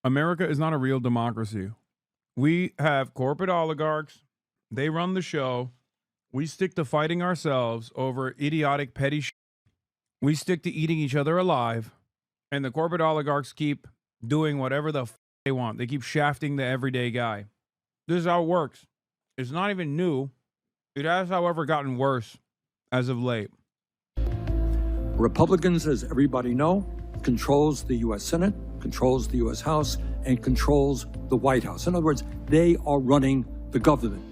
America is not a real democracy. We have corporate oligarchs. They run the show. We stick to fighting ourselves over idiotic, petty shit. We stick to eating each other alive. And the corporate oligarchs keep doing whatever the they want. They keep shafting the everyday guy. This is how it works. It's not even new. It has, however, gotten worse as of late. Republicans, as everybody know, controls the U.S. Senate, controls the U.S. House, and controls the White House. In other words, they are running the government.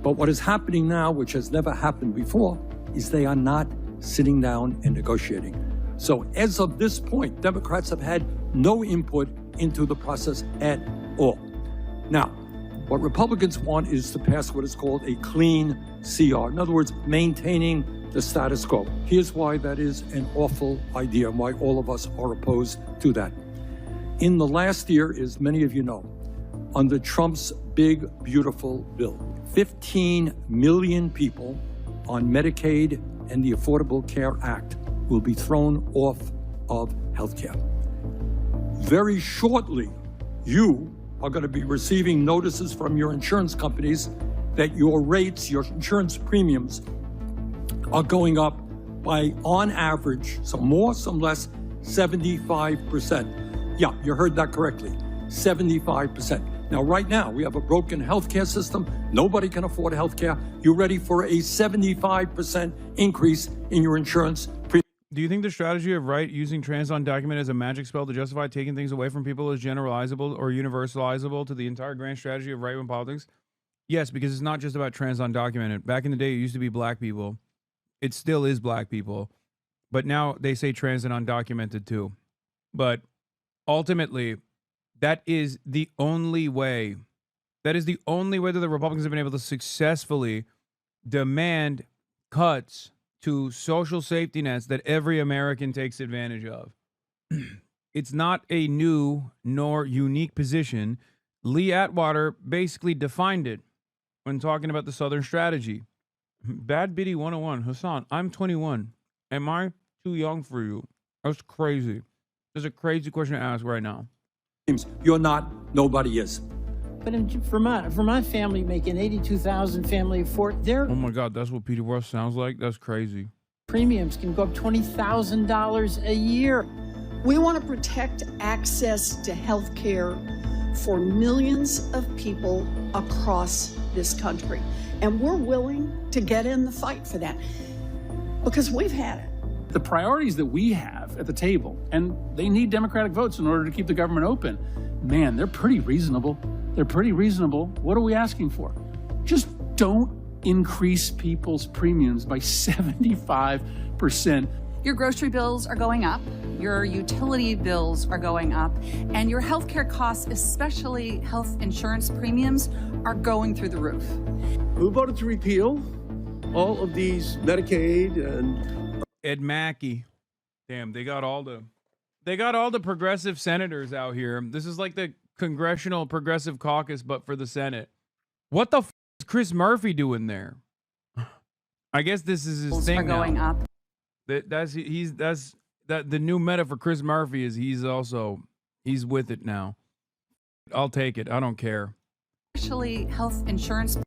But what is happening now, which has never happened before, is they are not sitting down and negotiating. So as of this point, Democrats have had no input into the process at all. Now, what Republicans want is to pass what is called a clean CR. In other words, maintaining the status quo. Here's why that is an awful idea and why all of us are opposed to that. In the last year, as many of you know, under Trump's big, beautiful bill, 15 million people on Medicaid and the Affordable Care Act will be thrown off of healthcare. Very shortly, you are going to be receiving notices from your insurance companies that your rates, your insurance premiums, are going up by, on average, some more, some less, 75%. Yeah, you heard that correctly, 75%. Now, right now, we have a broken healthcare system. Nobody can afford healthcare. You're ready for a 75% increase in your insurance premium. Do you think the strategy of right using trans undocumented as a magic spell to justify taking things away from people is generalizable or universalizable to the entire grand strategy of right-wing politics? Yes, because it's not just about trans undocumented. Back in the day, it used to be black people. It still is black people. But now they say trans and undocumented too. But ultimately, that is the only way. That is the only way that the Republicans have been able to successfully demand cuts to social safety nets that every American takes advantage of. It's not a new nor unique position. Lee Atwater basically defined it when talking about the Southern strategy. Bad Biddy 101. Hasan, I'm 21. Am I too young for you? That's crazy. That's a crazy question to ask right now. You're not, nobody is. But in Vermont family making $82,000 family afford their Oh my God, that's what Peter Rush sounds like? That's crazy. premiums can go up $20,000 a year. We want to protect access to health care for millions of people across this country. And we're willing to get in the fight for that because we've had it. The priorities that we have at the table, and they need Democratic votes in order to keep the government open, man, they're pretty reasonable. They're pretty reasonable. What are we asking for? Just don't increase people's premiums by 75%. Your grocery bills are going up, your utility bills are going up, and your healthcare costs, especially health insurance premiums, are going through the roof. Who voted to repeal all of these Medicaid and Ed Mackey. Damn, they got all the progressive senators out here. This is like the Congressional Progressive Caucus, but for the Senate. What the f is Chris Murphy doing there? I guess this is his thing now. Going up. That's the new meta for Chris Murphy is he's with it now. I'll take it. I don't care. Especially health insurance.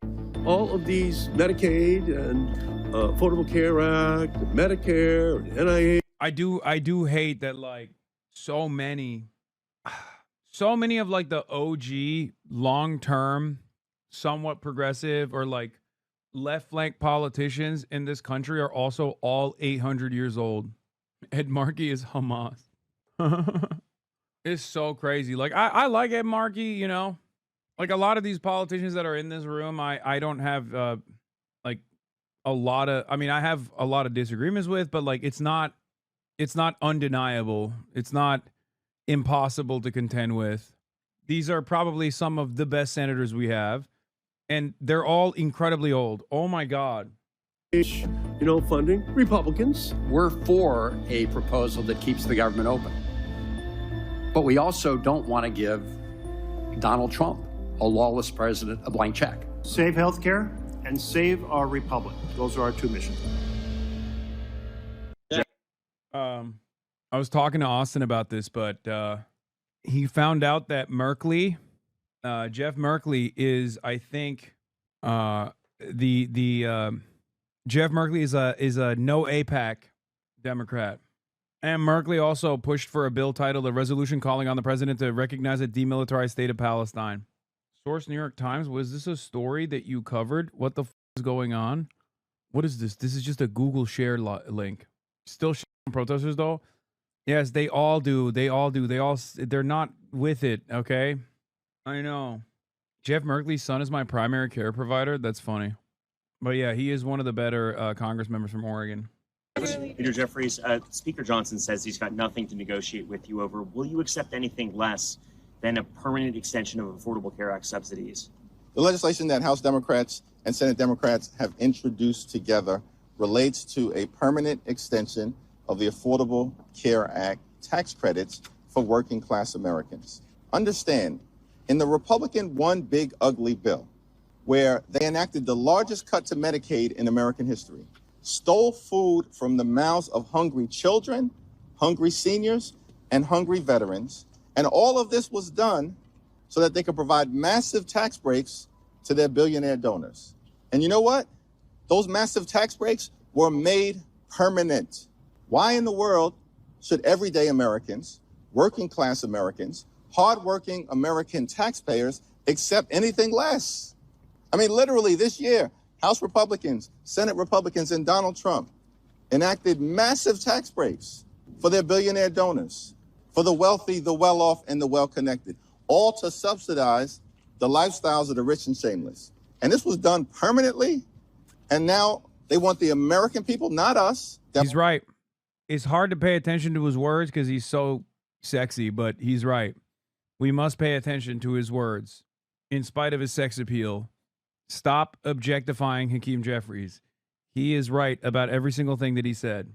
all of these Medicaid and Affordable Care Act, Medicare, and NIH. I do hate that, like, so many of like the OG long-term, somewhat progressive or like left flank politicians in this country are also all 800 years old. Ed Markey is Hamas. It's so crazy. Like, I like Ed Markey, you know, like a lot of these politicians that are in this room, I don't have like a lot of, I mean, I have a lot of disagreements with, but like, it's not undeniable. It's not impossible to contend with. These are probably some of the best senators we have, and they're all incredibly old. Oh my God. You know, funding Republicans. We're for a proposal that keeps the government open. But we also don't want to give Donald Trump, a lawless president, a blank check. Save healthcare and save our republic. Those are our two missions. I was talking to Austin about this, but he found out that Merkley, Jeff Merkley is, I think, Jeff Merkley is a no APAC Democrat. And Merkley also pushed for a bill titled "A Resolution Calling on the President to Recognize a Demilitarized State of Palestine." Source: New York Times. Was this a story that you covered? What the is going on? What is this? This is just a Google share link. Still on protesters though. Yes, they all do. They're not with it. Okay, I know. Jeff Merkley's son is my primary care provider. That's funny, but yeah, he is one of the better Congress members from Oregon. Peter Jeffries, Speaker Johnson says he's got nothing to negotiate with you over. Will you accept anything less than a permanent extension of Affordable Care Act subsidies? The legislation that House Democrats and Senate Democrats have introduced together relates to a permanent extension of the Affordable Care Act tax credits for working class Americans. Understand, in the Republican One Big Ugly Bill, where they enacted the largest cut to Medicaid in American history, stole food from the mouths of hungry children, hungry seniors, and hungry veterans. And all of this was done so that they could provide massive tax breaks to their billionaire donors. And you know what? Those massive tax breaks were made permanent. Why in the world should everyday Americans, working class Americans, hardworking American taxpayers accept anything less? I mean, literally this year, House Republicans, Senate Republicans, and Donald Trump enacted massive tax breaks for their billionaire donors, for the wealthy, the well-off, and the well-connected, all to subsidize the lifestyles of the rich and shameless. And this was done permanently, and now they want the American people, not us. He's right. It's hard to pay attention to his words because he's so sexy, but he's right. We must pay attention to his words, in spite of his sex appeal. Stop objectifying Hakeem Jeffries. He is right about every single thing that he said.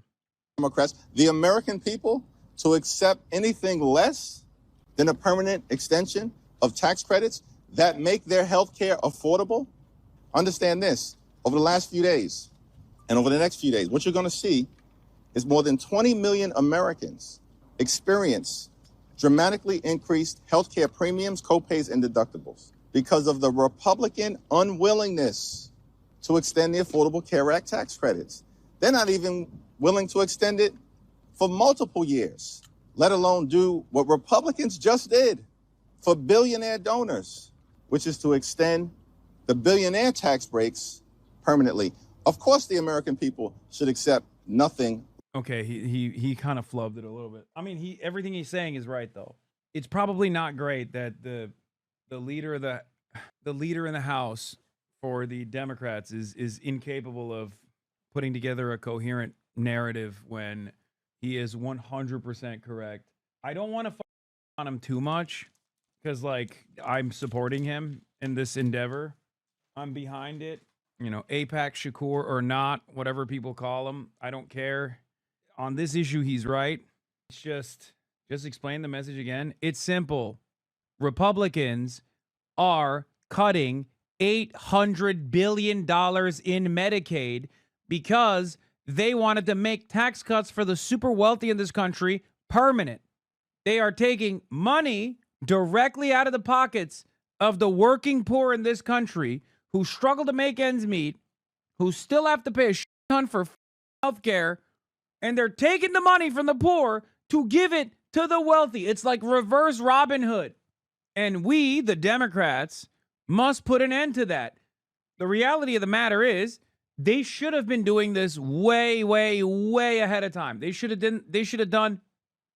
Democrats, the American people, to accept anything less than a permanent extension of tax credits that make their health care affordable. Understand this, over the last few days and over the next few days, what you're going to see is more than 20 million Americans experience dramatically increased health care premiums, copays, and deductibles because of the Republican unwillingness to extend the Affordable Care Act tax credits. They're not even willing to extend it for multiple years, let alone do what Republicans just did for billionaire donors, which is to extend the billionaire tax breaks permanently. Of course, the American people should accept nothing. Okay, he kind of flubbed it a little bit. I mean, everything he's saying is right though. It's probably not great that the leader of the leader in the House for the Democrats is incapable of putting together a coherent narrative when he is 100% correct. I don't want to on him too much because like I'm supporting him in this endeavor. I'm behind it. You know, APAC Shakur or not, whatever people call him, I don't care. On this issue, he's right. It's just explain the message again. It's simple. Republicans are cutting $800 billion in Medicaid because they wanted to make tax cuts for the super wealthy in this country permanent. They are taking money directly out of the pockets of the working poor in this country who struggle to make ends meet, who still have to pay a ton for health care, and they're taking the money from the poor to give it to the wealthy. It's like reverse Robin Hood. And we, the Democrats, must put an end to that. The reality of the matter is they should have been doing this way, way, way ahead of time. They should have done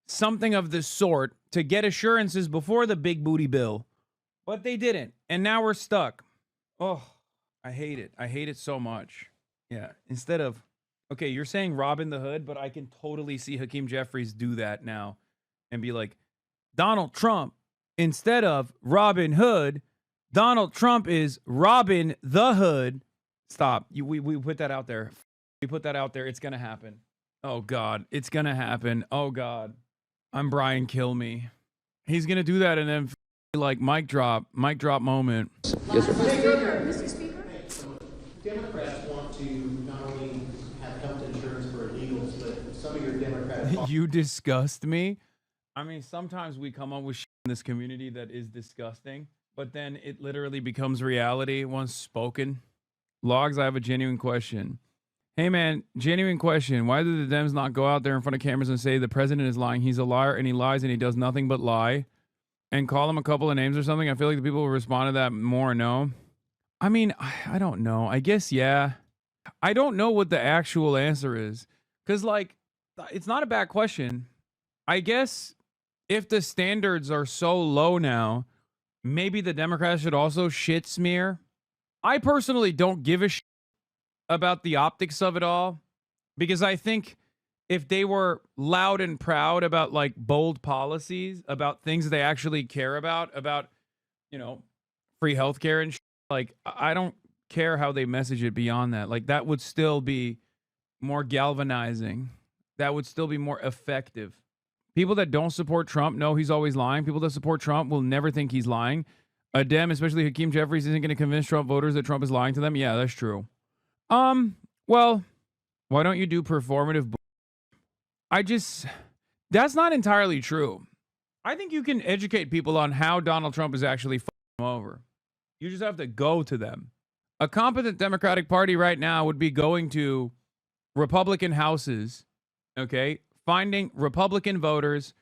something of this sort to get assurances before the big booty bill. But they didn't. And now we're stuck. Oh, I hate it. I hate it so much. Yeah. Instead of, okay, you're saying Robin the Hood, but I can totally see Hakeem Jeffries do that now and be like, Donald Trump, instead of Robin Hood, Donald Trump is Robin the Hood. Stop. We put that out there. We put that out there. It's going to happen. Oh, God. It's going to happen. Oh, God. I'm Brian Kill Me. He's going to do that and then like mic drop moment. Yes, sir. Mr. Speaker? Democrats want to not only have health insurance for illegals, but some of your Democrats... You disgust me. I mean, sometimes we come up with in this community that is disgusting, but then it literally becomes reality once spoken. Logs, I have a genuine question. Hey man, genuine question. Why did the Dems not go out there in front of cameras and say the president is lying? He's a liar and he lies and he does nothing but lie, and call him a couple of names or something? I feel like the people will respond to that more. No, I mean, I don't know. I guess, yeah. I don't know what the actual answer is. Because, like, it's not a bad question. I guess if the standards are so low now, maybe the Democrats should also shit smear. I personally don't give a shit about the optics of it all, because I think if they were loud and proud about, like, bold policies, about things they actually care about, you know, free healthcare and shit, like, I don't care how they message it beyond that. Like, that would still be more galvanizing. That would still be more effective. People that don't support Trump know he's always lying. People that support Trump will never think he's lying. A Dem, especially Hakeem Jeffries, isn't going to convince Trump voters that Trump is lying to them. Yeah, that's true. Well, why don't you do performative? That's not entirely true. I think you can educate people on how Donald Trump is actually fucking them over. You just have to go to them. A competent Democratic Party right now would be going to Republican houses, okay, finding Republican voters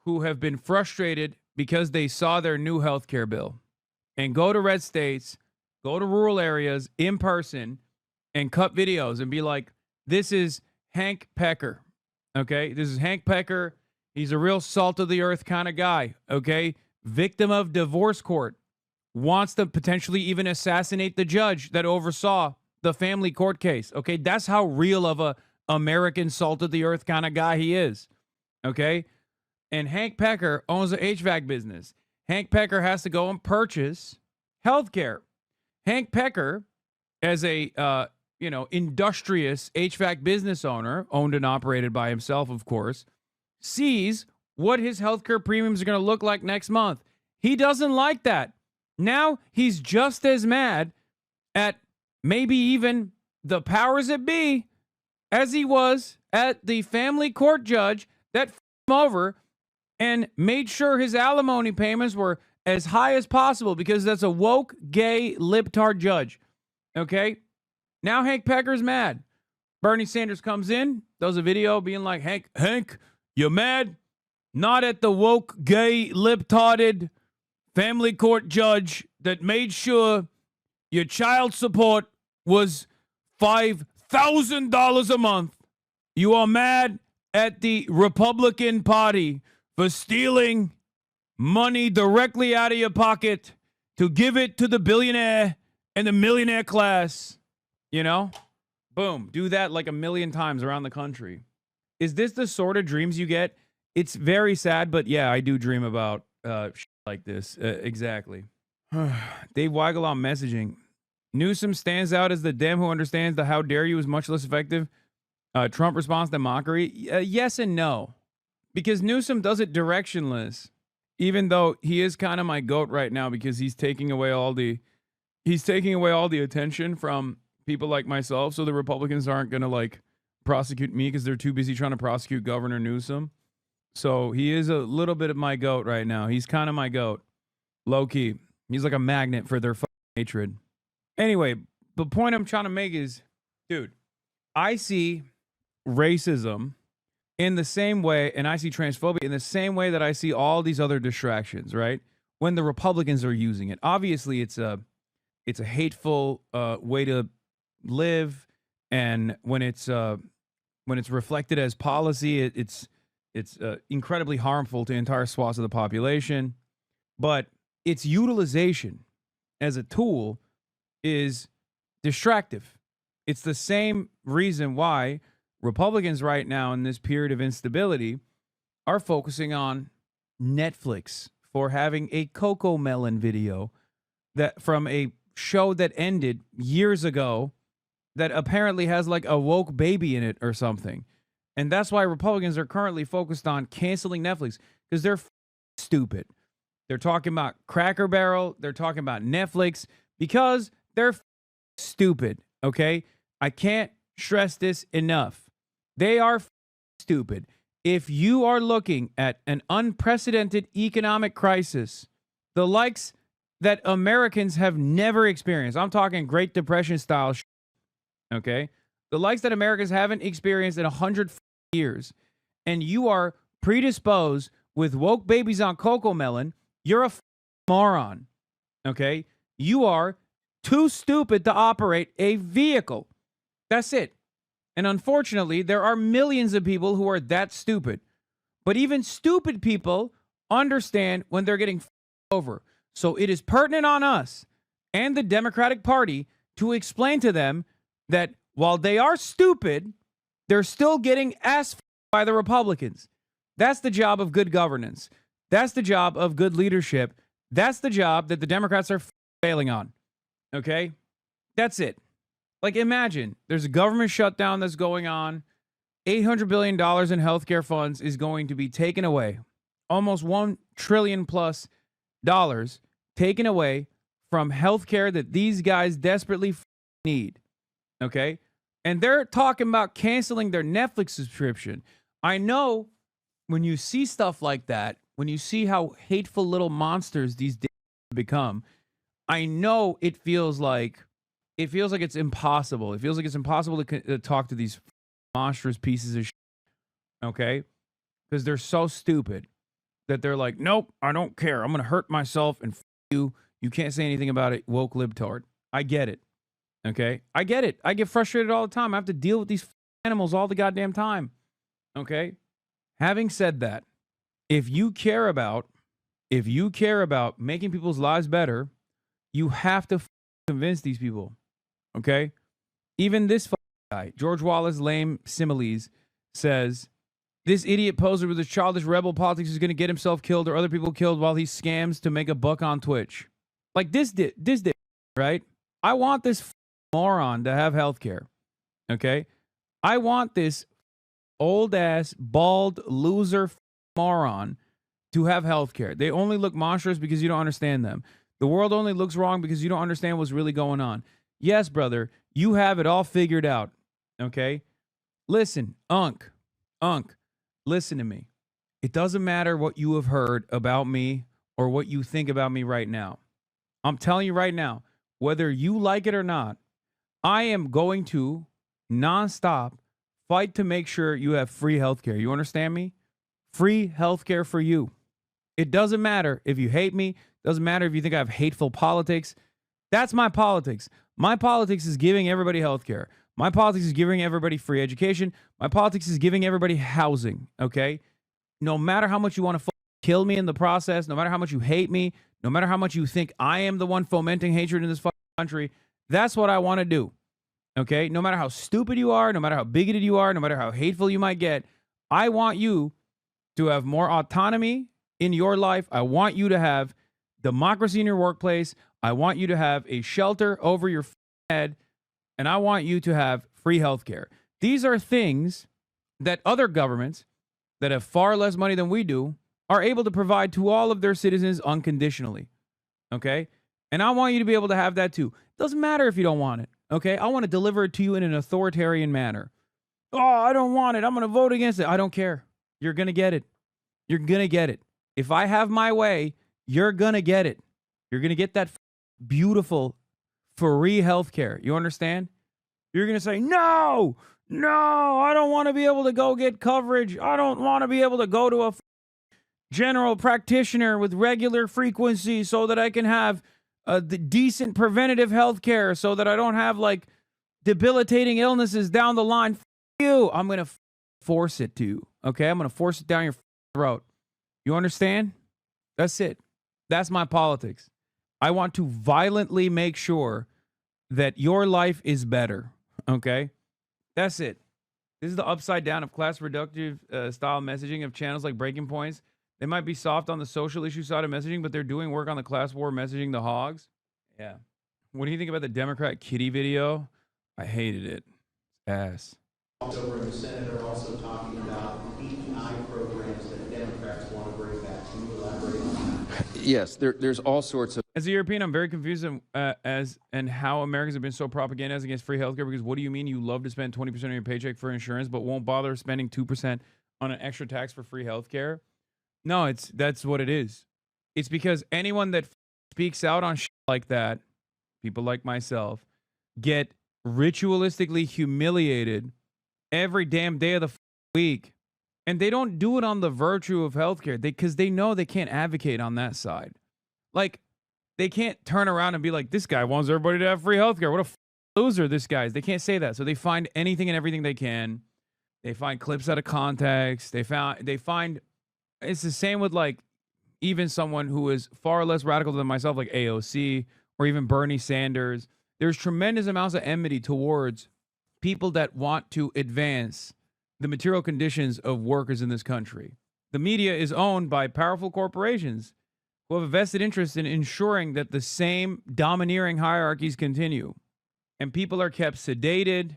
who have been frustrated because they saw their new health care bill, and go to red states, go to rural areas in person, and cut videos and be like, this is Hank Piker, okay? This is Hank Piker. He's a real salt of the earth kind of guy, okay? Victim of divorce court. Wants to potentially even assassinate the judge that oversaw the family court case, okay? That's how real of a American salt of the earth kind of guy he is, okay? And Hank Piker owns an HVAC business. Hank Piker has to go and purchase health care. Hank Piker, as a industrious HVAC business owner, owned and operated by himself, of course, sees what his healthcare premiums are going to look like next month. He doesn't like that. Now he's just as mad at maybe even the powers that be as he was at the family court judge that him over and made sure his alimony payments were as high as possible, because that's a woke, gay, libtard judge. Okay? Now Hank Pecker's mad. Bernie Sanders comes in, does a video being like, Hank, you mad? Not at the woke, gay, libtarded family court judge that made sure your child support was $5,000 a month. You are mad at the Republican Party for stealing money directly out of your pocket to give it to the billionaire and the millionaire class. You know? Boom. Do that like a million times around the country. Is this the sort of dreams you get? It's very sad, but yeah, I do dream about shit like this. Exactly. Dave Weigel on messaging. Newsom stands out as the Dem who understands the how dare you is much less effective. Trump responds to mockery. Yes and no. Because Newsom does it directionless. Even though he is kind of my goat right now, because he's taking away all the attention from people like myself, so the Republicans aren't going to like prosecute me because they're too busy trying to prosecute Governor Newsom. So he is a little bit of my goat right now. He's kind of my goat. Low key. He's like a magnet for their hatred. Anyway, the point I'm trying to make is, dude, I see racism in the same way, and I see transphobia in the same way that I see all these other distractions, right? When the Republicans are using it. Obviously, it's a hateful way to live, and when it's reflected as policy, it's incredibly harmful to entire swaths of the population. But its utilization as a tool is distractive. It's the same reason why Republicans right now in this period of instability are focusing on Netflix for having a Coco Melon video that from a show that ended years ago that apparently has like a woke baby in it or something. And that's why Republicans are currently focused on canceling Netflix, because they're stupid. They're talking about Cracker Barrel. They're talking about Netflix because they're stupid. Okay. I can't stress this enough. They are stupid. If you are looking at an unprecedented economic crisis, the likes that Americans have never experienced, I'm talking Great Depression style shit, okay? The likes that Americans haven't experienced in 100 years, and you are predisposed with woke babies on cocoa melon, you're a moron, okay? You are too stupid to operate a vehicle. That's it. And unfortunately, there are millions of people who are that stupid. But even stupid people understand when they're getting over. So it is pertinent on us and the Democratic Party to explain to them that while they are stupid, they're still getting ass by the Republicans. That's the job of good governance. That's the job of good leadership. That's the job that the Democrats are failing on. Okay? That's it. Like, imagine there's a government shutdown that's going on. $800 billion in healthcare funds is going to be taken away. Almost $1 trillion plus dollars taken away from healthcare that these guys desperately need. Okay? And they're talking about canceling their Netflix subscription. I know when you see stuff like that, when you see how hateful little monsters these become, I know it feels like it's impossible. It feels like it's impossible to talk to these monstrous pieces of shit, okay? Because they're so stupid that they're like, nope, I don't care. I'm going to hurt myself and you. You can't say anything about it, woke libtard. I get it, okay? I get it. I get frustrated all the time. I have to deal with these animals all the goddamn time, okay? Having said that, if you care about making people's lives better, you have to convince these people. Okay? Even this guy, George Wallace Lame Similes, says, this idiot poser with his childish rebel politics is going to get himself killed or other people killed while he scams to make a buck on Twitch. Like this did, right? I want this moron to have health care. Okay? I want this old-ass, bald, loser moron to have health care. They only look monstrous because you don't understand them. The world only looks wrong because you don't understand what's really going on. Yes, brother, you have it all figured out, okay? Listen, Unc, listen to me. It doesn't matter what you have heard about me or what you think about me right now. I'm telling you right now, whether you like it or not, I am going to nonstop fight to make sure you have free healthcare. You understand me? Free healthcare for you. It doesn't matter if you hate me. Doesn't matter if you think I have hateful politics. That's my politics. My politics is giving everybody health care. My politics is giving everybody free education. My politics is giving everybody housing, okay? No matter how much you want to kill me in the process, no matter how much you hate me, no matter how much you think I am the one fomenting hatred in this country, that's what I want to do, okay? No matter how stupid you are, no matter how bigoted you are, no matter how hateful you might get, I want you to have more autonomy in your life. I want you to have democracy in your workplace. I want you to have a shelter over your head, and I want you to have free health care. These are things that other governments that have far less money than we do are able to provide to all of their citizens unconditionally, okay? And I want you to be able to have that too. Doesn't matter if you don't want it, okay? I want to deliver it to you in an authoritarian manner. Oh, I don't want it. I'm going to vote against it. I don't care. You're going to get it. You're going to get it. If I have my way, you're going to get it. You're going to get that beautiful free health care. You understand? You're going to say, no, I don't want to be able to go get coverage. I don't want to be able to go to a general practitioner with regular frequency so that I can have the decent preventative health care so that I don't have like debilitating illnesses down the line. You, I'm going to force it to you. Okay? I'm going to force it down your throat. You understand? That's it. That's my politics. I want to violently make sure that your life is better. Okay? That's it. This is the upside down of class reductive style messaging of channels like Breaking Points. They might be soft on the social issue side of messaging, but they're doing work on the class war messaging, the hogs. Yeah. What do you think about the Democrat kitty video? I hated it. Ass. Over in the Senate are also talking about DEI programs that Democrats want to bring back. Can you elaborate on that? Yes, there's all sorts of. As a European, I'm very confused as and how Americans have been so propagandized against free healthcare. Because what do you mean you love to spend 20% of your paycheck for insurance, but won't bother spending 2% on an extra tax for free healthcare. No, that's what it is. It's because anyone that speaks out on shit like that, people like myself, get ritualistically humiliated every damn day of the week. And they don't do it on the virtue of healthcare because they know they can't advocate on that side. Like, they can't turn around and be like, this guy wants everybody to have free healthcare. What a loser this guy is. They can't say that. So they find anything and everything they can. They find clips out of context. They find it's the same with like even someone who is far less radical than myself, like AOC or even Bernie Sanders. There's tremendous amounts of enmity towards people that want to advance the material conditions of workers in this country. The media is owned by powerful corporations who have a vested interest in ensuring that the same domineering hierarchies continue. And people are kept sedated,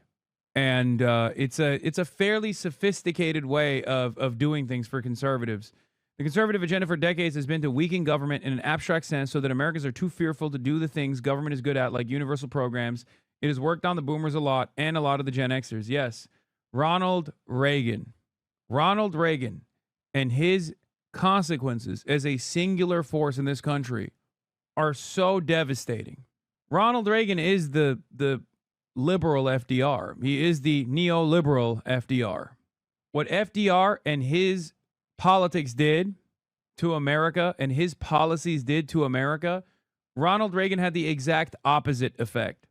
and it's a fairly sophisticated way of doing things for conservatives. The conservative agenda for decades has been to weaken government in an abstract sense so that Americans are too fearful to do the things government is good at, like universal programs. It has worked on the boomers a lot and a lot of the Gen Xers. Yes, Ronald Reagan and his consequences as a singular force in this country are so devastating. Ronald Reagan is the liberal FDR. He is the neoliberal FDR. What FDR and his politics did to America and his policies did to America, Ronald Reagan had the exact opposite effect.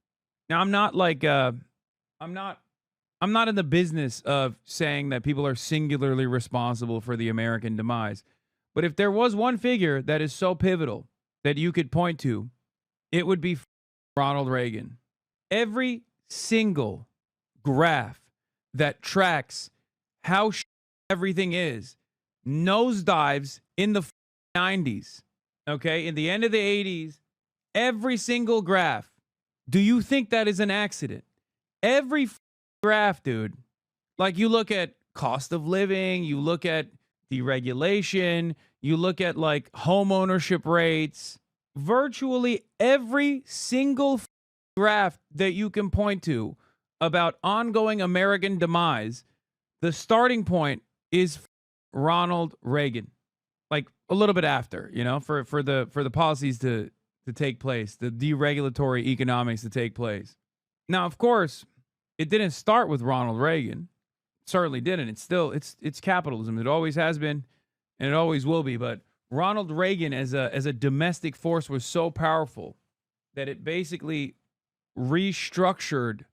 Now, I'm not like I'm not in the business of saying that people are singularly responsible for the American demise. But if there was one figure that is so pivotal that you could point to, it would be Ronald Reagan. Every single graph that tracks how everything is nosedives in the 90s, okay? In the end of the 80s, every single graph. Do you think that is an accident? Every graph, dude. Like, you look at cost of living, you look at deregulation, you look at like home ownership rates, virtually every single graph that you can point to about ongoing American demise, the starting point is Ronald Reagan. Like a little bit after, you know, for the policies to take place, the deregulatory economics to take place. Now, of course, it didn't start with Ronald Reagan. It certainly didn't. It's still it's capitalism. It always has been, and it always will be. But Ronald Reagan as a domestic force was so powerful that it basically restructured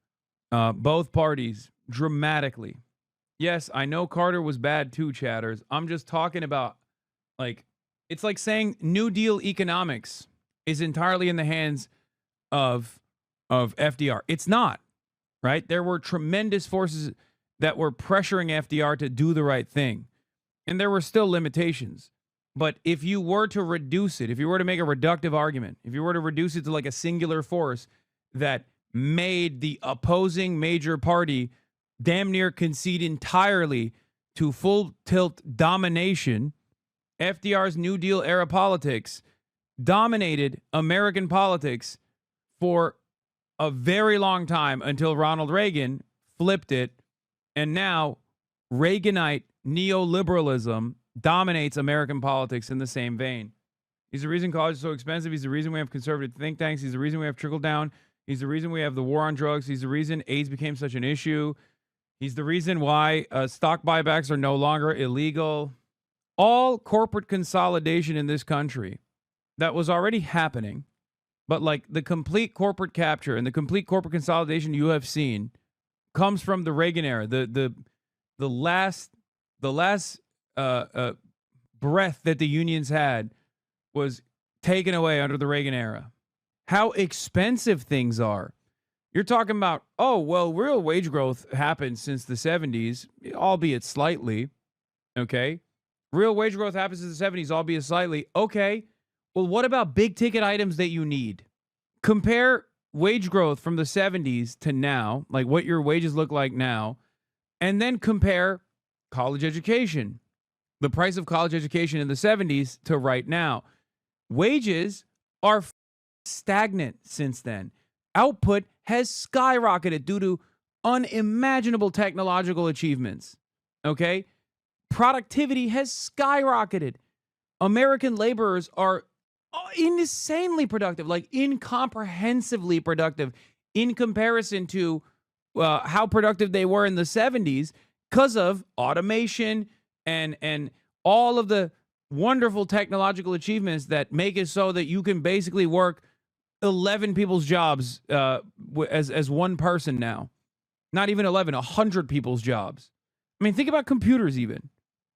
both parties dramatically. Yes, I know Carter was bad too, chatters. I'm just talking about, like, it's like saying New Deal economics is entirely in the hands of FDR. It's not, right? There were tremendous forces that were pressuring FDR to do the right thing. And there were still limitations. But if you were to reduce it, if you were to make a reductive argument, if you were to reduce it to like a singular force that made the opposing major party damn near concede entirely to full tilt domination, FDR's New Deal era politics dominated American politics for a very long time until Ronald Reagan flipped it. And now Reaganite neoliberalism dominates American politics in the same vein. He's the reason college is so expensive. He's the reason we have conservative think tanks. He's the reason we have trickle down. He's the reason we have the war on drugs. He's the reason AIDS became such an issue. He's the reason why stock buybacks are no longer illegal. All corporate consolidation in this country that was already happening, but like the complete corporate capture and the complete corporate consolidation you have seen comes from the Reagan era. The last breath that the unions had was taken away under the Reagan era. How expensive things are. You're talking about, oh, well, real wage growth happened since the 70s, albeit slightly. Okay. Real wage growth happens in the 70s, albeit slightly. Okay. Well, what about big ticket items that you need? Compare wage growth from the 70s to now, like what your wages look like now, and then compare college education, the price of college education in the 70s to right now. Wages are stagnant since then. Output has skyrocketed due to unimaginable technological achievements. Okay? productivity has skyrocketed. American laborers are insanely productive, like incomprehensibly productive in comparison to how productive they were in the 70s because of automation and all of the wonderful technological achievements that make it so that you can basically work 11 people's jobs as one person now. Not even 11, 100 people's jobs. I mean, think about computers even.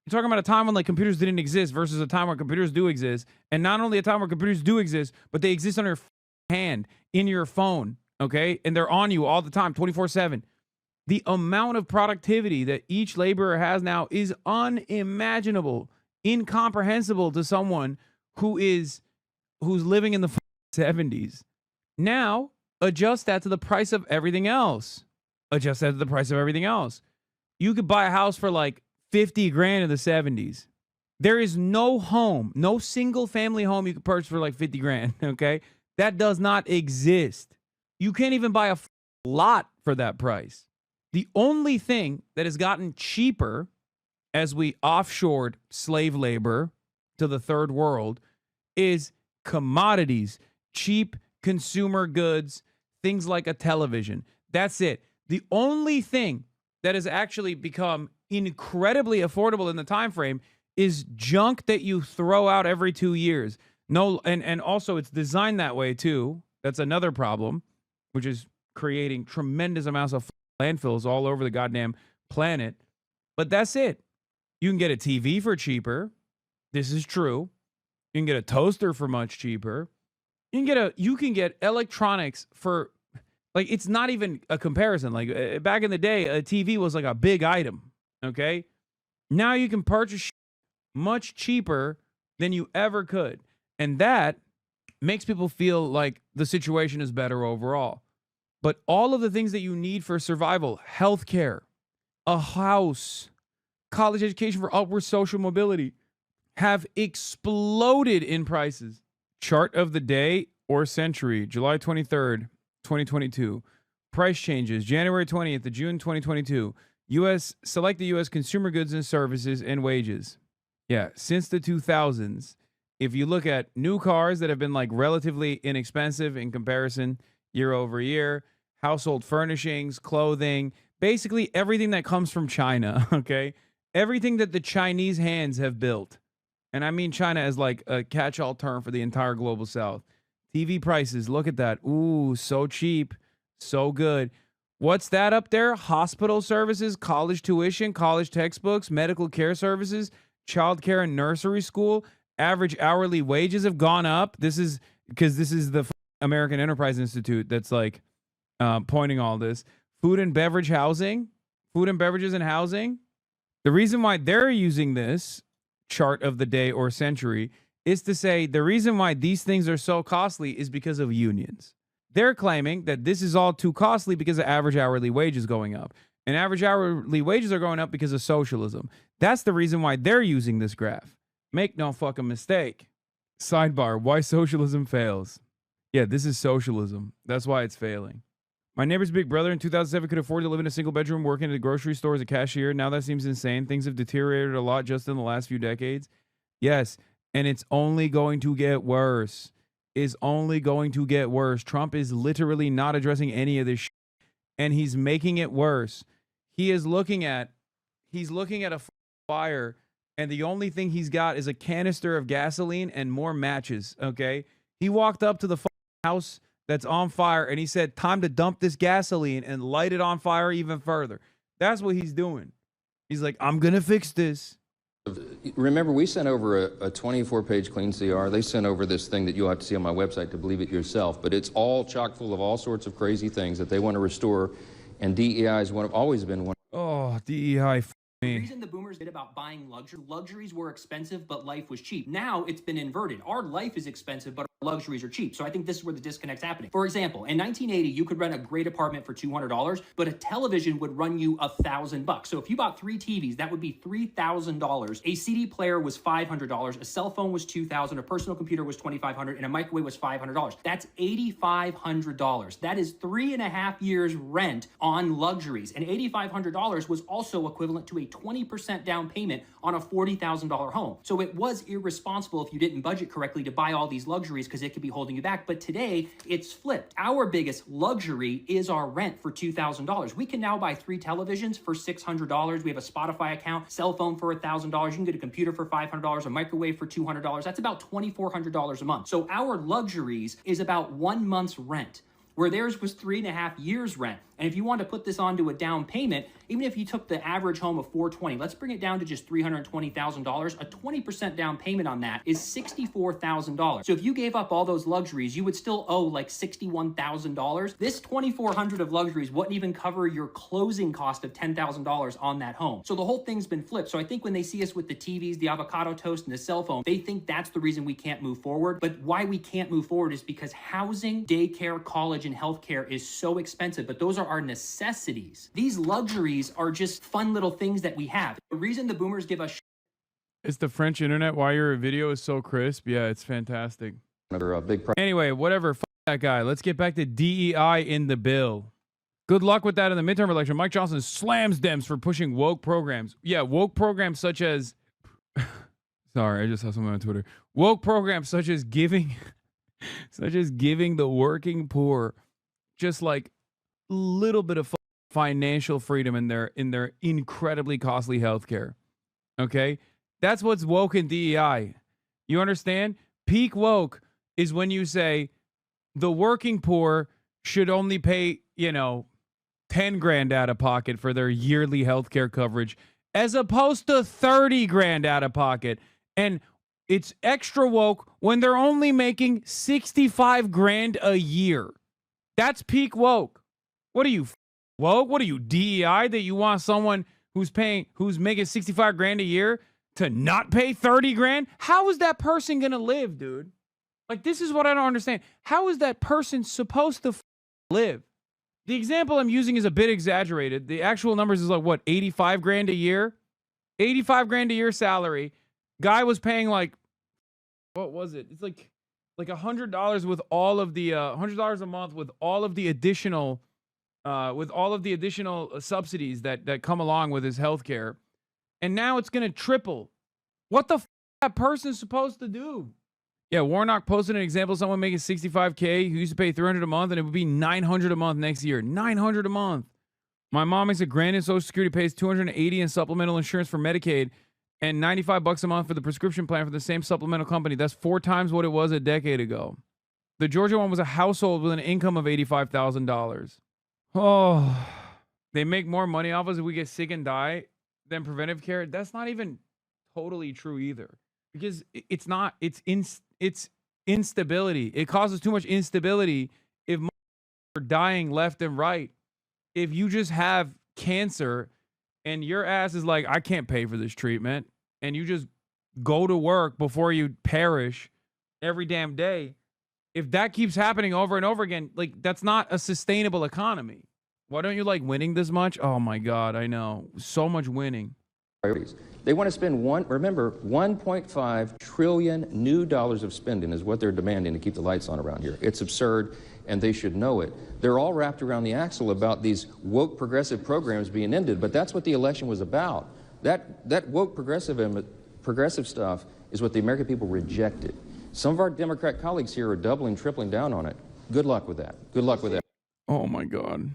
You're talking about a time when like computers didn't exist versus a time where computers do exist. And not only a time where computers do exist, but they exist on your hand, in your phone, okay? And they're on you all the time, 24/7. The amount of productivity that each laborer has now is unimaginable, incomprehensible to someone who's living in the 70s. Now, adjust that to the price of everything else. Adjust that to the price of everything else. You could buy a house for like 50 grand in the 70s. There is no home, no single family home you could purchase for like 50 grand, okay? That does not exist. You can't even buy a lot for that price. The only thing that has gotten cheaper as we offshored slave labor to the third world is commodities, cheap consumer goods, things like a television. That's it. The only thing that has actually become incredibly affordable in the time frame is junk that you throw out every 2 years. No, and also it's designed that way too. That's another problem, which is creating tremendous amounts of landfills all over the goddamn planet. But that's it. You can get a TV for cheaper. This is true. You can get a toaster for much cheaper. You can get electronics for like it's not even a comparison. Like back in the day, a TV was like a big item. Okay, now you can purchase much cheaper than you ever could, and that makes people feel like the situation is better overall. But all of the things that you need for survival, healthcare, a house, college education for upward social mobility, have exploded in prices. Chart of the day or century, July 23rd, 2022. Price changes, January 20th to June 2022. Select the U.S. consumer goods and services and wages. Yeah, since the 2000s, if you look at new cars that have been like relatively inexpensive in comparison year over year, household furnishings, clothing, basically everything that comes from China, okay? Everything that the Chinese hands have built. And I mean China as like a catch-all term for the entire global south. TV prices, look at that. Ooh, so cheap, so good. What's that up there? Hospital services, college tuition, college textbooks, medical care services, child care and nursery school. Average hourly wages have gone up. This is because this is the American Enterprise Institute that's like pointing all this. Food and beverages and housing. The reason why they're using this chart of the day or century is to say the reason why these things are so costly is because of unions. They're claiming that this is all too costly because of average hourly wages going up. And average hourly wages are going up because of socialism. That's the reason why they're using this graph. Make no fucking mistake. Sidebar, why socialism fails. Yeah, this is socialism. That's why it's failing. My neighbor's big brother in 2007 could afford to live in a single bedroom working at a grocery store as a cashier. Now that seems insane. Things have deteriorated a lot just in the last few decades. Yes, and it's only going to get worse. Is only going to get worse. Trump is literally not addressing any of this shit, and he's making it worse. He is looking at a fire, and the only thing he's got is a canister of gasoline and more matches, okay? He walked up to the house that's on fire, and he said, time to dump this gasoline and light it on fire even further. That's what he's doing. He's like, I'm going to fix this. Remember, we sent over a 24-page clean CR. They sent over this thing that you'll have to see on my website to believe it yourself. But it's all chock full of all sorts of crazy things that they want to restore. And DEI is always been one. Oh, DEI, The reason the boomers did about buying luxuries were expensive, but life was cheap. Now it's been inverted. Our life is expensive, but luxuries are cheap. So I think this is where the disconnect's happening. For example, in 1980, you could rent a great apartment for $200, but a television would run you $1,000. So if you bought 3 TVs, that would be $3,000. A CD player was $500, a cell phone was $2,000, a personal computer was $2,500, and a microwave was $500. That's $8,500. That is 3.5 years rent on luxuries. And $8,500 was also equivalent to a 20% down payment on a $40,000 home. So it was irresponsible if you didn't budget correctly to buy all these luxuries because it could be holding you back. But today it's flipped. Our biggest luxury is our rent for $2,000. We can now buy 3 televisions for $600. We have a Spotify account, cell phone for $1,000. You can get a computer for $500, a microwave for $200. That's about $2,400 a month. So our luxuries is about 1 month's rent, where theirs was 3.5 years rent. And if you want to put this onto a down payment, even if you took the average home of $420,000, let's bring it down to just $320,000. A 20% down payment on that is $64,000. So if you gave up all those luxuries, you would still owe like $61,000. This $2,400 of luxuries wouldn't even cover your closing cost of $10,000 on that home. So the whole thing's been flipped. So I think when they see us with the TVs, the avocado toast, and the cell phone, they think that's the reason we can't move forward. But why we can't move forward is because housing, daycare, college, and healthcare is so expensive, but those are our necessities. These luxuries are just fun little things that we have. The reason the boomers give us It's the French internet. Why your video is so crisp. Yeah, it's fantastic. Another big Anyway, whatever. F that guy. Let's get back to DEI in the bill. Good luck with that in the midterm election. Mike Johnson slams Dems for pushing woke programs. Yeah, woke programs such as... Sorry, I just saw something on Twitter. Woke programs such as giving the working poor just like little bit of financial freedom in their incredibly costly healthcare. Okay? That's what's woke in DEI. You understand? Peak woke is when you say the working poor should only pay, 10 grand out of pocket for their yearly healthcare coverage as opposed to 30 grand out of pocket. And it's extra woke when they're only making 65 grand a year. That's peak woke. What are you, woke? What are you, DEI, that you want someone who's making 65 grand a year to not pay 30 grand? How is that person going to live, dude? Like, this is what I don't understand. How is that person supposed to live? The example I'm using is a bit exaggerated. The actual numbers is like, what, 85 grand a year? 85 grand a year salary. Guy was paying like, what was it? It's like $100 with all of the $100 a month with all of the additional subsidies that come along with his health care. And now it's going to triple. What the that person's supposed to do? Yeah, Warnock posted an example of someone making $65K who used to pay $300 a month, and it would be $900 a month next year. $900 a month. My mom makes $1,000 in Social Security, pays $280 in supplemental insurance for Medicaid, and $95 a month for the prescription plan for the same supplemental company. That's 4 times what it was a decade ago. The Georgia one was a household with an income of $85,000. Oh, they make more money off us if we get sick and die than preventive care. That's not even totally true either, because it's not. It's instability. It causes too much instability if are dying left and right. If you just have cancer and your ass is like, I can't pay for this treatment, and you just go to work before you perish every damn day. If that keeps happening over and over again, like, that's not a sustainable economy. Why don't you like winning this much? Oh my God, I know. So much winning. Priorities. They want to spend $1.5 trillion new dollars of spending is what they're demanding to keep the lights on around here. It's absurd, and they should know it. They're all wrapped around the axle about these woke progressive programs being ended, but that's what the election was about. That woke progressive stuff is what the American people rejected. Some of our Democrat colleagues here are doubling, tripling down on it. Good luck with that. Good luck with that. Oh my God.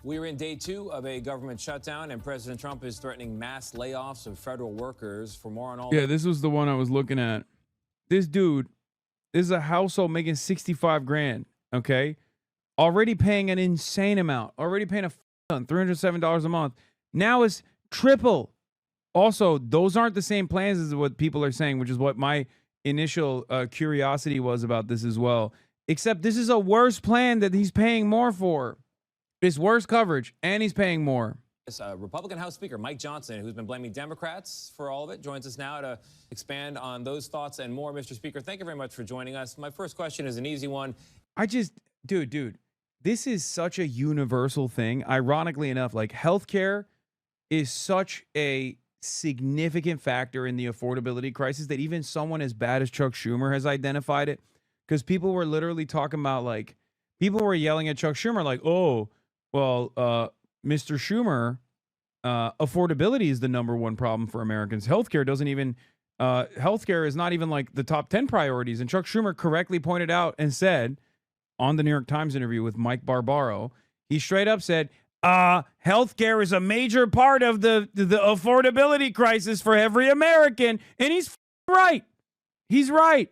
We're in day 2 of a government shutdown, and President Trump is threatening mass layoffs of federal workers. For more on all Yeah, this was the one I was looking at. This dude, this is a household making 65 grand, okay? Already paying an insane amount. Already paying $307 a month. Now it's triple. Also, those aren't the same plans as what people are saying, which is what my initial curiosity was about this as well. Except this is a worse plan that he's paying more for. It's worse coverage, and he's paying more. Republican House Speaker Mike Johnson, who's been blaming Democrats for all of it, joins us now to expand on those thoughts and more. Mr. Speaker, thank you very much for joining us. My first question is an easy one. Dude, this is such a universal thing. Ironically enough, like healthcare is such a significant factor in the affordability crisis that even someone as bad as Chuck Schumer has identified it. Because people were literally talking about, like, people were yelling at Chuck Schumer like, oh, well, Mr. Schumer, affordability is the #1 problem for Americans. Healthcare doesn't even, healthcare is not even like the top 10 priorities. And Chuck Schumer correctly pointed out and said on the New York Times interview with Mike Barbaro, he straight up said, healthcare is a major part of the affordability crisis for every American. And he's right. He's right.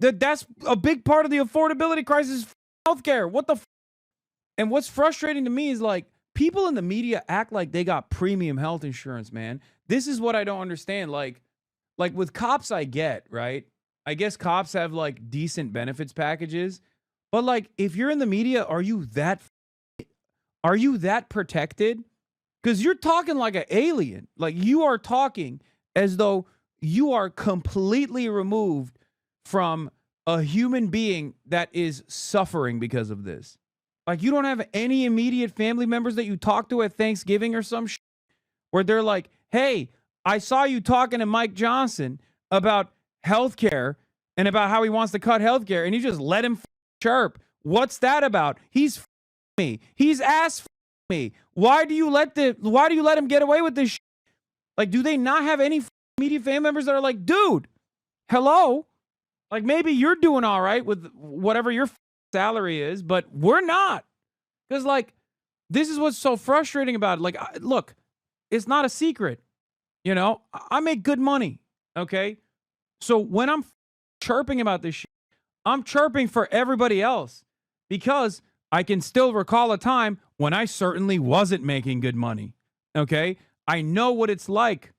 That's a big part of the affordability crisis, healthcare. What the And what's frustrating to me is, like, people in the media act like they got premium health insurance, man. This is what I don't understand. Like with cops, I get, right? I guess cops have like decent benefits packages, but like if you're in the media, are you that protected? Because you're talking like an alien. Like, you are talking as though you are completely removed from a human being that is suffering because of this. Like, you don't have any immediate family members that you talk to at Thanksgiving or some shit where they're like, hey, I saw you talking to Mike Johnson about healthcare and about how he wants to cut healthcare, and you just let him chirp. What's that about? He's me. He's ass me. Why do you let him get away with this shit? Like, do they not have any immediate family members that are like, dude, hello? Like, maybe you're doing all right with whatever your salary is, but we're not. Because, like, this is what's so frustrating about it. Like, look, it's not a secret. You know, I make good money, okay? So when I'm chirping about this shit, I'm chirping for everybody else, because I can still recall a time when I certainly wasn't making good money, okay? I know what it's like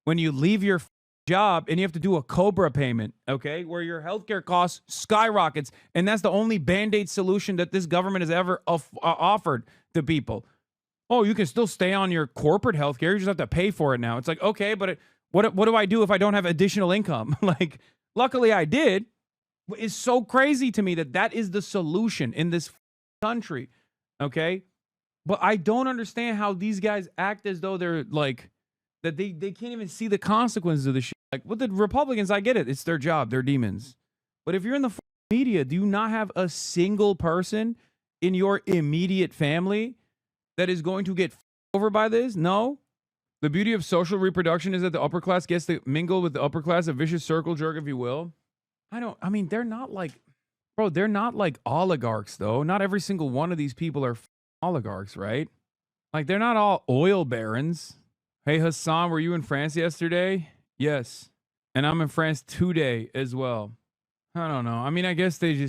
when you leave your job and you have to do a COBRA payment, okay, where your healthcare costs skyrockets, and that's the only Band-Aid solution that this government has ever offered to people. Oh, you can still stay on your corporate healthcare, you just have to pay for it now. It's like, okay, but what do I do if I don't have additional income? Like, luckily I did. It's so crazy to me that is the solution in this country, okay? But I don't understand how these guys act as though they're like, that they can't even see the consequences of the shit. Like, with the Republicans, I get it. It's their job. They're demons. But if you're in the media, do you not have a single person in your immediate family that is going to get over by this? No. The beauty of social reproduction is that the upper class gets to mingle with the upper class, a vicious circle jerk, if you will. They're not like, bro, they're not like oligarchs, though. Not every single one of these people are oligarchs, right? Like, they're not all oil barons. Hey, Hasan, were you in France yesterday? Yes. And I'm in France today as well. I don't know. I mean, I guess it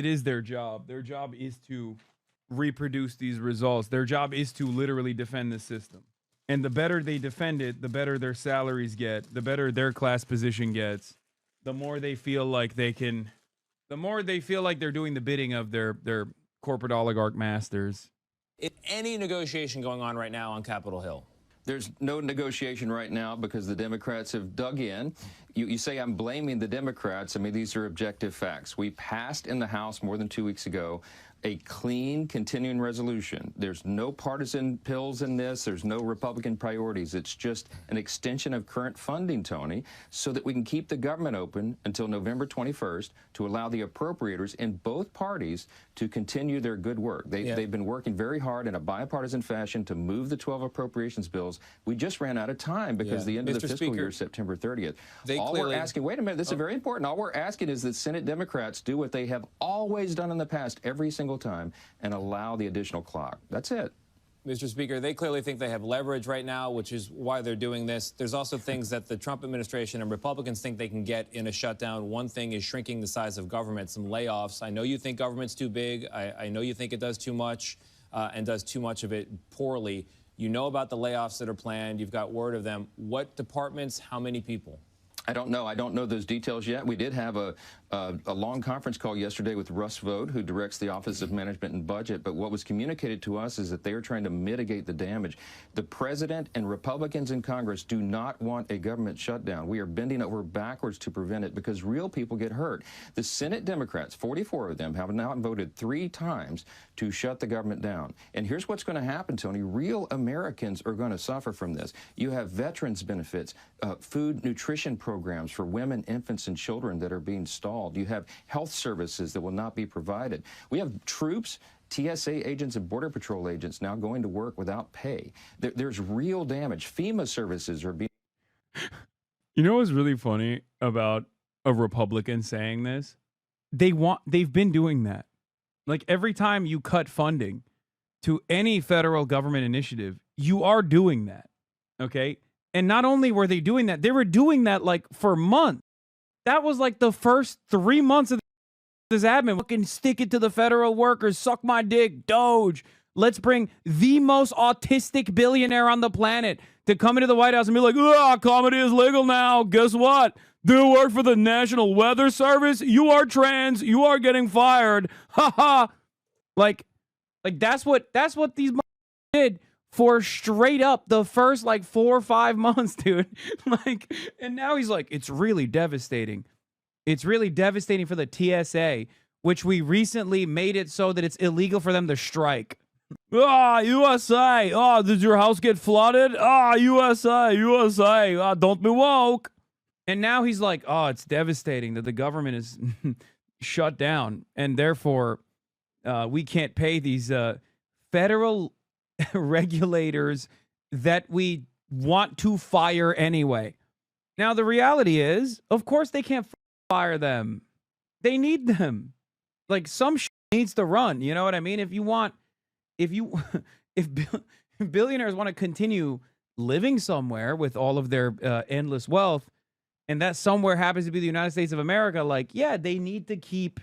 is their job. Their job is to reproduce these results. Their job is to literally defend the system. And the better they defend it, the better their salaries get, the better their class position gets, the more they feel like they're doing the bidding of their corporate oligarch masters. Is any negotiation going on right now on Capitol Hill? There's no negotiation right now because the Democrats have dug in. You say I'm blaming the Democrats. I mean, these are objective facts. We passed in the House more than 2 weeks ago a clean continuing resolution. There's no partisan pills in this. There's no Republican priorities. It's just an extension of current funding, Tony, so that we can keep the government open until November 21st to allow the appropriators in both parties to continue their good work. They've been working very hard in a bipartisan fashion to move the 12 appropriations bills. We just ran out of time because the end of the fiscal year is September 30th. We're asking, wait a minute, this is very important. All we're asking is that Senate Democrats do what they have always done in the past every single time and allow the additional clock. That's it. Mr. Speaker, they clearly think they have leverage right now, which is why they're doing this. There's also things that the Trump administration and Republicans think they can get in a shutdown. One thing is shrinking the size of government, some layoffs. I know you think government's too big. I know you think it does too much and does too much of it poorly. You know about the layoffs that are planned. You've got word of them. What departments, how many people? I don't know. I don't know those details yet. We did have a a long conference call yesterday with Russ Vought, who directs the Office of Management and Budget. But what was communicated to us is that they are trying to mitigate the damage. The president and Republicans in Congress do not want a government shutdown. We are bending over backwards to prevent it because real people get hurt. The Senate Democrats, 44 of them, have now voted 3 times to shut the government down. And here's what's going to happen, Tony. Real Americans are going to suffer from this. You have veterans benefits, food nutrition programs for women, infants, and children that are being stalled. You have health services that will not be provided. We have troops, TSA agents, and Border Patrol agents now going to work without pay. There's real damage. FEMA services are being... You know what's really funny about a Republican saying this? They've been doing that. Like every time you cut funding to any federal government initiative, you are doing that. Okay? And not only were they doing that, they were doing that like for months. That was like the first 3 months of this admin. Fucking stick it to the federal workers, suck my dick, Doge. Let's bring the most autistic billionaire on the planet to come into the White House and be like, comedy is legal now. Guess what? Do work for the National Weather Service. You are trans. You are getting fired. Ha ha. Like that's what these did for straight up the first like 4 or 5 months, dude. Like, and now he's like, it's really devastating. It's really devastating for the TSA, which we recently made it so that it's illegal for them to strike. USA. Did your house get flooded? USA. Don't be woke. And now he's like, it's devastating that the government is shut down. And therefore, we can't pay these federal regulators that we want to fire anyway. Now, the reality is, of course, they can't fire them. They need them. Like, some shit needs to run. You know what I mean? If billionaires want to continue living somewhere with all of their endless wealth, and that somewhere happens to be the United States of America, like, yeah, they need to keep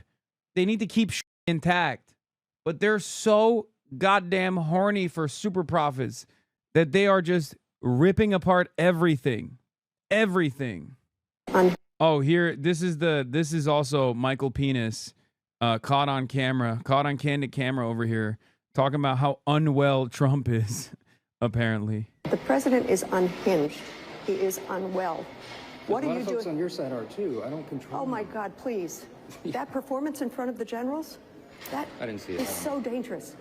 shit intact. But they're so goddamn horny for super profits that they are just ripping apart everything. Oh, here, this is also Michael Penis caught on candid camera over here talking about how unwell Trump is, apparently. The president is unhinged. He is unwell. What are you doing? A lot of folks on your side are too. I don't control. Oh my God, please. That performance in front of the generals, that I didn't see it. is so dangerous.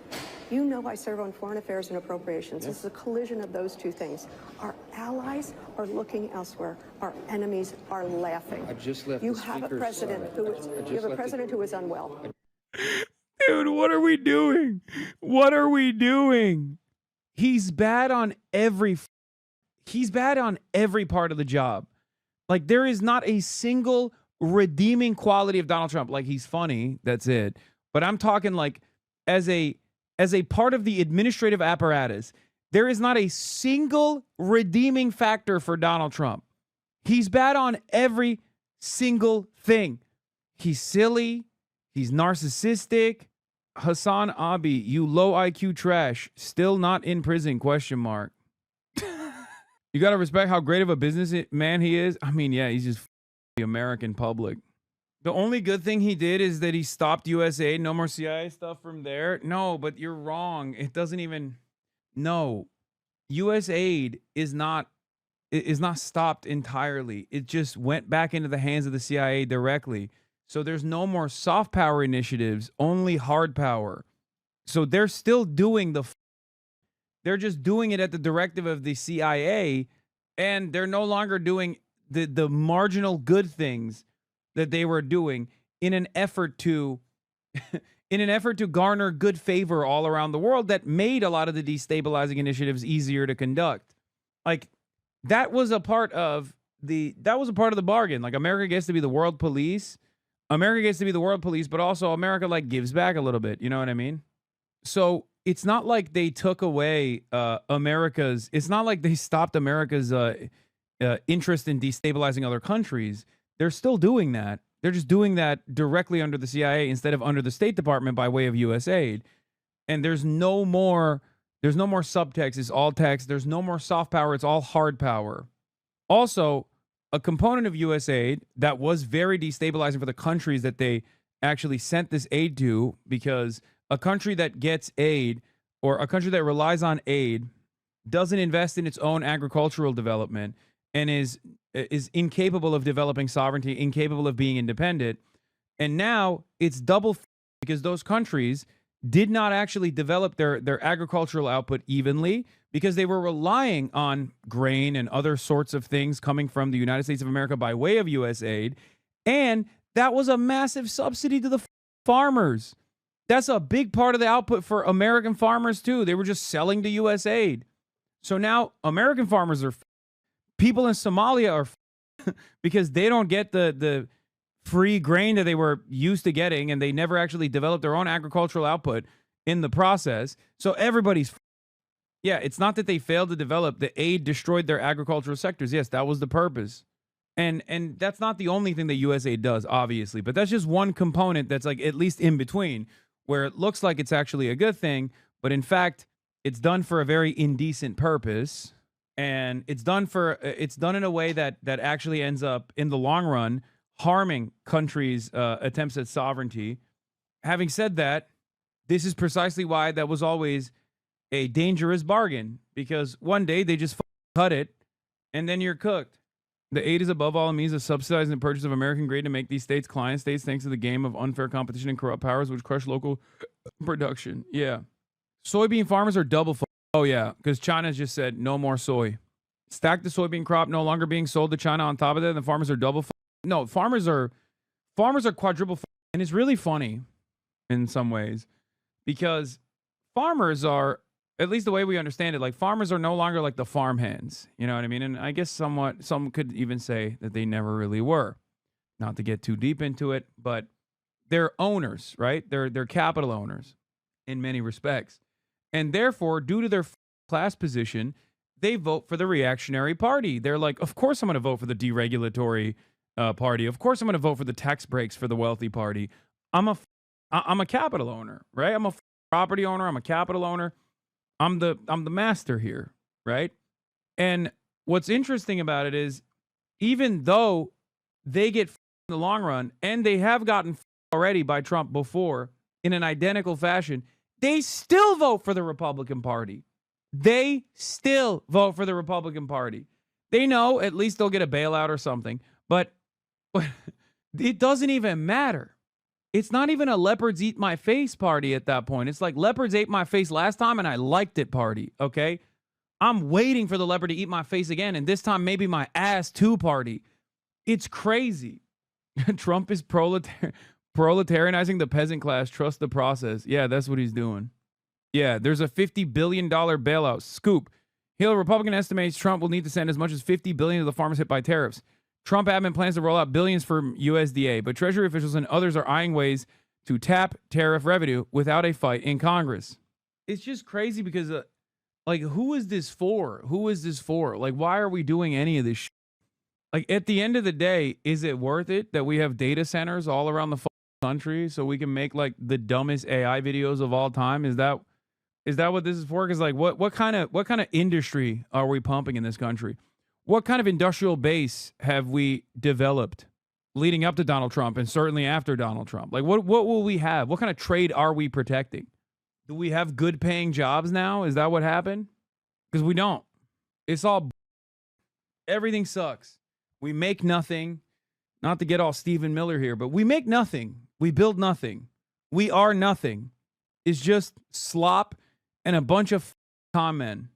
You know I serve on Foreign Affairs and Appropriations. This is a collision of those two things. Our allies are looking elsewhere. Our enemies are laughing. I just left You the have a speaker's president side. who is, you have a president who is unwell. Dude, what are we doing? He's bad on every part of the job. Like, there is not a single redeeming quality of Donald Trump. Like, he's funny, that's it. But I'm talking like as a part of the administrative apparatus, there is not a single redeeming factor for Donald Trump. He's bad on every single thing. He's silly. He's narcissistic. Hassan Abi, you low IQ trash, still not in prison, ? You got to respect how great of a businessman he is. I mean, yeah, he's just the American public. The only good thing he did is that he stopped USAID. No more CIA stuff from there. No, but you're wrong. It doesn't even... No. USAID is not stopped entirely. It just went back into the hands of the CIA directly. So there's no more soft power initiatives, only hard power. So they're still doing they're just doing it at the directive of the CIA, and they're no longer doing the marginal good things that they were doing in an effort to garner good favor all around the world that made a lot of the destabilizing initiatives easier to conduct. Like, that was a part of the bargain. Like, America gets to be the world police. But also America like gives back a little bit. You know what I mean? So it's not like they took away it's not like they stopped America's interest in destabilizing other countries. They're still doing that. They're just doing that directly under the CIA instead of under the State Department by way of USAID. And there's no more subtext. It's all text. There's no more soft power. It's all hard power. Also, a component of U.S. aid that was very destabilizing for the countries that they actually sent this aid to, because a country that gets aid or a country that relies on aid doesn't invest in its own agricultural development and is incapable of developing sovereignty, incapable of being independent. And now it's double because those countries did not actually develop their agricultural output evenly because they were relying on grain and other sorts of things coming from the United States of America by way of U.S. aid. And that was a massive subsidy to the farmers. That's a big part of the output for American farmers, too. They were just selling to U.S. aid. So now American farmers are people in Somalia are because they don't get the free grain that they were used to getting, and they never actually developed their own agricultural output in the process. So everybody's yeah, it's not that they failed to develop. The aid destroyed their agricultural sectors. Yes, that was the purpose. And that's not the only thing that U.S. aid does, obviously, but that's just one component that's like at least in between, where it looks like it's actually a good thing, but in fact, it's done for a very indecent purpose, and it's done in a way that actually ends up in the long run harming countries' attempts at sovereignty. Having said that, this is precisely why that was always a dangerous bargain, because one day they just cut it, and then you're cooked. The aid is above all a means of subsidizing the purchase of American grain to make these states client states thanks to the game of unfair competition and corrupt powers which crush local production. Yeah. Soybean farmers are double oh yeah, because China just said no more soy. Stack the soybean crop no longer being sold to China on top of that, and the farmers are double no, farmers are quadruple and it's really funny in some ways because farmers are, at least the way we understand it, like farmers are no longer like the farm hands, you know what I mean? And I guess somewhat, some could even say that they never really were. Not to get too deep into it, but they're owners, right? They're capital owners in many respects. And therefore, due to their class position, they vote for the reactionary party. They're like, of course I'm going to vote for the deregulatory party. Of course I'm going to vote for the tax breaks for the wealthy party. I'm a capital owner, right? I'm a property owner. I'm a capital owner. I'm the master here, right? And what's interesting about it is, even though they get in the long run, and they have gotten already by Trump before in an identical fashion, they still vote for the Republican Party. They still vote for the Republican Party. They know at least they'll get a bailout or something, but it doesn't even matter. It's not even a leopards eat my face party at that point. It's like leopards ate my face last time and I liked it party, okay? I'm waiting for the leopard to eat my face again, and this time maybe my ass too party. It's crazy. Trump is proletarianizing the peasant class. Trust the process. Yeah, that's what he's doing. Yeah, there's a $50 billion bailout. Scoop. Hill, Republican estimates Trump will need to send as much as $50 billion to the farmers hit by tariffs. Trump admin plans to roll out billions for USDA, but Treasury officials and others are eyeing ways to tap tariff revenue without a fight in Congress. It's just crazy because, like, who is this for? Who is this for? Like, why are we doing any of this shit? Like, at the end of the day, is it worth it that we have data centers all around the country so we can make, like, the dumbest AI videos of all time? Is that what this is for? Because, like, what kind of industry are we pumping in this country? What kind of industrial base have we developed leading up to Donald Trump and certainly after Donald Trump? Like, what will we have? What kind of trade are we protecting? Do we have good paying jobs now? Is that what happened? Because we don't. It's all everything sucks. We make nothing. Not to get all Stephen Miller here, but we make nothing. We build nothing. We are nothing. It's just slop and a bunch of con men.